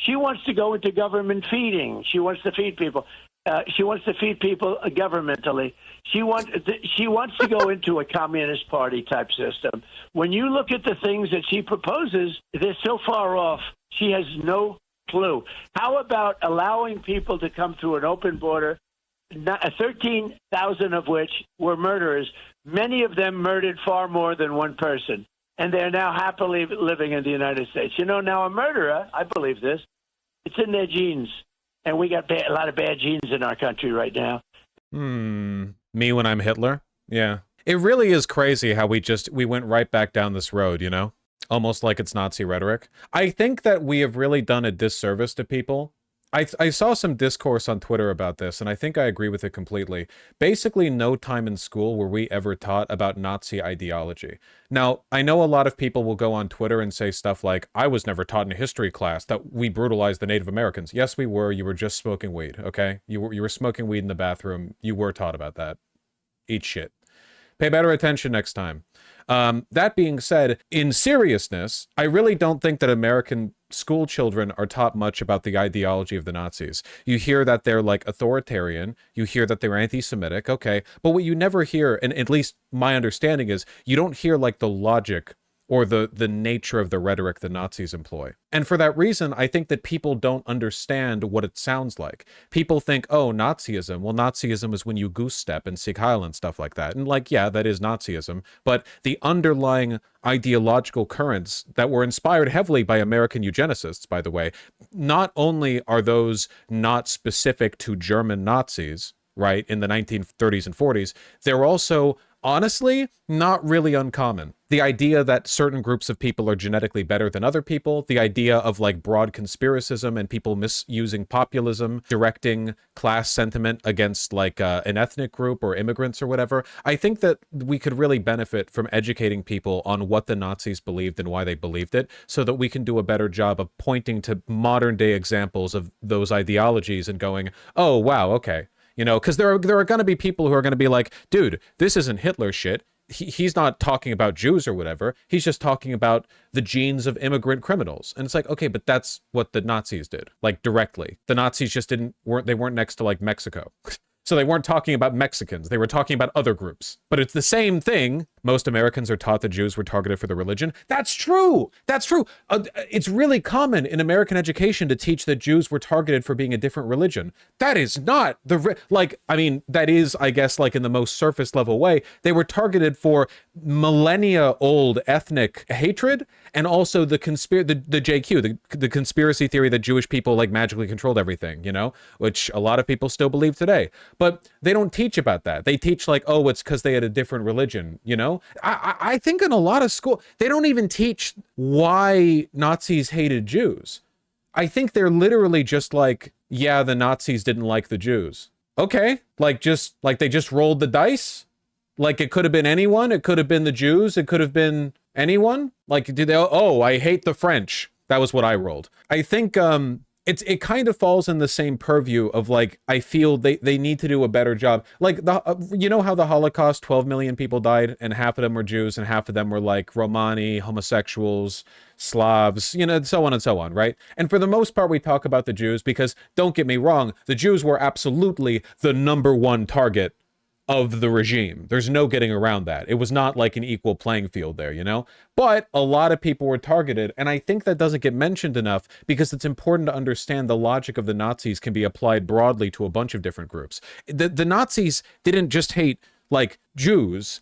She wants to go into government feeding. She wants to feed people. She wants to feed people governmentally. She wants to go into a communist party type system. When you look at the things that she proposes, they're so far off. She has no clue. How about allowing people to come through an open border, 13,000 of which were murderers? Many of them murdered far more than one person, and they're now happily living in the United States. You know, now a murderer, I believe this, it's in their genes. And we got a lot of bad genes in our country right now. Me when I'm Hitler? Yeah. It really is crazy how we went right back down this road, you know? Almost like it's Nazi rhetoric. I think that we have really done a disservice to people. I saw some discourse on Twitter about this, and I think I agree with it completely. Basically, no time in school were we ever taught about Nazi ideology. Now, I know a lot of people will go on Twitter and say stuff like, I was never taught in a history class that we brutalized the Native Americans. Yes, we were. You were just smoking weed, okay? You were smoking weed in the bathroom. You were taught about that. Eat shit. Pay better attention next time. That being said, in seriousness, I really don't think that American school children are taught much about the ideology of the Nazis. You hear that they're like authoritarian, you hear that they're anti-Semitic, okay, but what you never hear, and at least my understanding is, you don't hear like the logic or the nature of the rhetoric the Nazis employ. And for that reason, I think that people don't understand what it sounds like. People think, oh, Nazism. Well, Nazism is when you goose step and Sieg Heil and stuff like that. And like, yeah, that is Nazism. But the underlying ideological currents that were inspired heavily by American eugenicists, by the way, not only are those not specific to German Nazis, right, in the 1930s and 40s, they're also honestly not really uncommon. The idea that certain groups of people are genetically better than other people, the idea of like broad conspiracism and people misusing populism, directing class sentiment against like an ethnic group or immigrants or whatever. I think that we could really benefit from educating people on what the Nazis believed and why they believed it, so that we can do a better job of pointing to modern day examples of those ideologies and going, oh, wow, okay. You know, because there are going to be people who are going to be like, dude, this isn't Hitler shit. He's not talking about Jews or whatever. He's just talking about the genes of immigrant criminals. And it's like, okay, but that's what the Nazis did, like directly. The Nazis just weren't next to like Mexico. So they weren't talking about Mexicans. They were talking about other groups. But it's the same thing. Most Americans are taught that Jews were targeted for their religion. That's true. That's true. It's really common in American education to teach that Jews were targeted for being a different religion. That is not that is, I guess, like in the most surface level way. They were targeted for millennia old ethnic hatred, and also the JQ, the conspiracy theory that Jewish people like magically controlled everything, you know, which a lot of people still believe today. But they don't teach about that. They teach like, oh, it's because they had a different religion, you know? I think in a lot of school, they don't even teach why Nazis hated Jews. I think they're literally just like, yeah, the Nazis didn't like the Jews. Okay, like they just rolled the dice? Like it could have been anyone. It could have been the Jews. It could have been anyone. Like, I hate the French. That was what I rolled. I think it kind of falls in the same purview of like, I feel they need to do a better job. Like you know how the Holocaust, 12 million people died and half of them were Jews and half of them were like Romani, homosexuals, Slavs, you know, so on, right? And for the most part, we talk about the Jews because, don't get me wrong, the Jews were absolutely the number one target of the regime. There's no getting around that. It was not like an equal playing field there, you know? But a lot of people were targeted, and I think that doesn't get mentioned enough because it's important to understand the logic of the Nazis can be applied broadly to a bunch of different groups. The Nazis didn't just hate, like, Jews,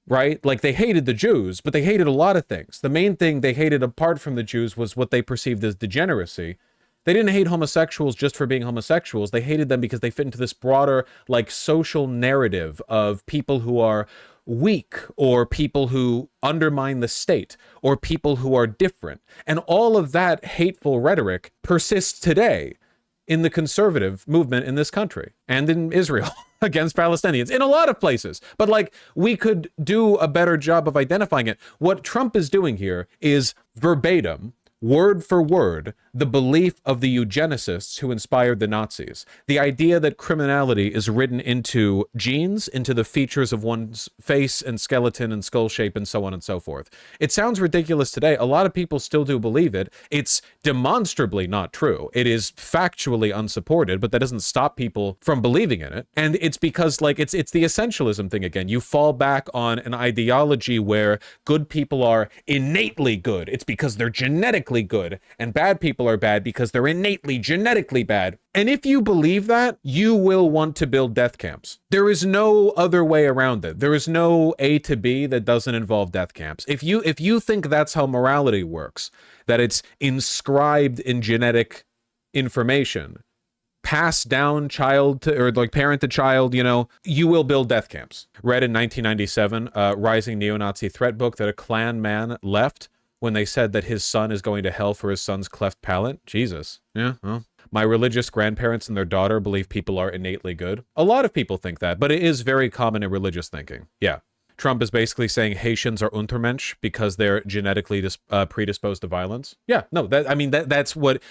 right? Like, they hated the Jews, but they hated a lot of things. The main thing they hated apart from the Jews was what they perceived as degeneracy. They didn't hate homosexuals just for being homosexuals. They hated them because they fit into this broader, like, social narrative of people who are weak, or people who undermine the state, or people who are different. And all of that hateful rhetoric persists today in the conservative movement in this country and in Israel against Palestinians, in a lot of places. But like, we could do a better job of identifying it. What Trump is doing here is verbatim word for word, the belief of the eugenicists who inspired the Nazis. The idea that criminality is written into genes, into the features of one's face and skeleton and skull shape and so on and so forth. It sounds ridiculous today. A lot of people still do believe it. It's demonstrably not true. It is factually unsupported, but that doesn't stop people from believing in it. And it's because, like, it's the essentialism thing again. You fall back on an ideology where good people are innately good. It's because they're genetically good, and bad people are bad because they're innately genetically bad. And if you believe that, you will want to build death camps. There is no other way around it. There is no A to B that doesn't involve death camps. If you think that's how morality works, that it's inscribed in genetic information, passed down child to, or like parent to child, you know, you will build death camps. Read in 1997, rising neo-Nazi threat book that a Klan man left when they said that his son is going to hell for his son's cleft palate. Jesus. Yeah, well. My religious grandparents and their daughter believe people are innately good. A lot of people think that, but it is very common in religious thinking. Yeah. Trump is basically saying Haitians are Untermensch because they're genetically predisposed to violence. Yeah, no, that's what...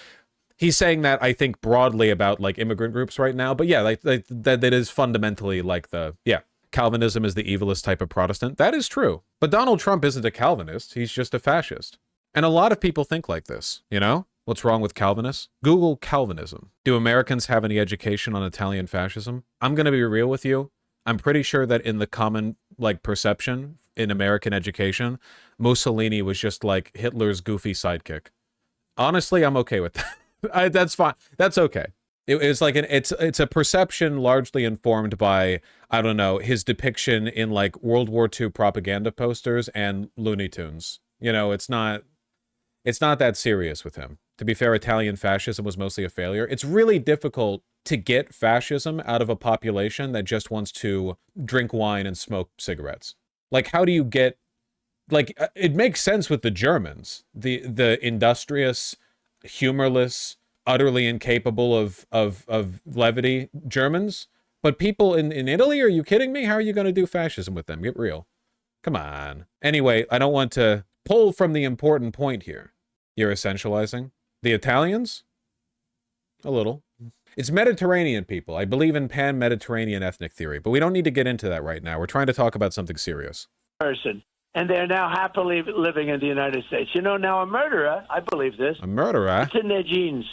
He's saying that, I think, broadly about, like, immigrant groups right now. But yeah, like that is fundamentally like Calvinism is the evilest type of Protestant. That is true. But Donald Trump isn't a Calvinist. He's just a fascist. And a lot of people think like this, you know? What's wrong with Calvinists? Google Calvinism. Do Americans have any education on Italian fascism? I'm going to be real with you. I'm pretty sure that in the common, like, perception in American education, Mussolini was just like Hitler's goofy sidekick. Honestly, I'm okay with that. That's fine. That's okay. It's like it's a perception largely informed by, I don't know, his depiction in like World War II propaganda posters and Looney Tunes. You know, it's not that serious with him. To be fair, Italian fascism was mostly a failure. It's really difficult to get fascism out of a population that just wants to drink wine and smoke cigarettes. Like, how do you get, like, it makes sense with the Germans, the industrious, humorless, utterly incapable of levity Germans. But people in Italy, are you kidding me? How are you going to do fascism with them? Get real. Come on. Anyway, I don't want to pull from the important point here. You're essentializing. The Italians? A little. It's Mediterranean people. I believe in pan-Mediterranean ethnic theory, but we don't need to get into that right now. We're trying to talk about something serious. Person. And they're now happily living in the United States. You know, now a murderer, I believe this. A murderer? It's in their genes.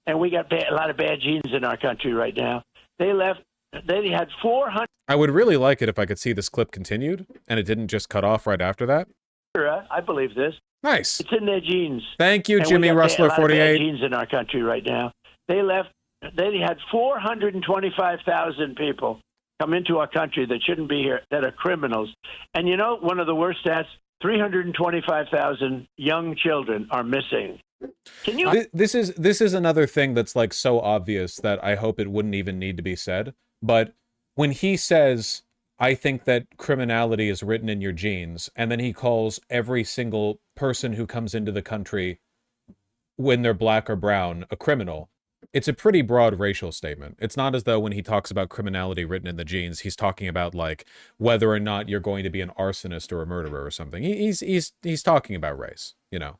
And we got a lot of bad genes in our country right now. They had 400. I would really like it if I could see this clip continued and it didn't just cut off right after that. I believe this. Nice. It's in their genes. Thank you, Jimmy Rustler 48. A lot of bad genes in our country right now. They had 425,000 people come into our country that shouldn't be here, that are criminals. And you know, one of the worst stats, 325,000 young children are missing. Can you? This is another thing that's like so obvious that I hope it wouldn't even need to be said. But when he says, I think that criminality is written in your genes, and then he calls every single person who comes into the country when they're black or brown a criminal, it's a pretty broad racial statement. It's not as though when he talks about criminality written in the genes, he's talking about like whether or not you're going to be an arsonist or a murderer or something. He's talking about race, you know.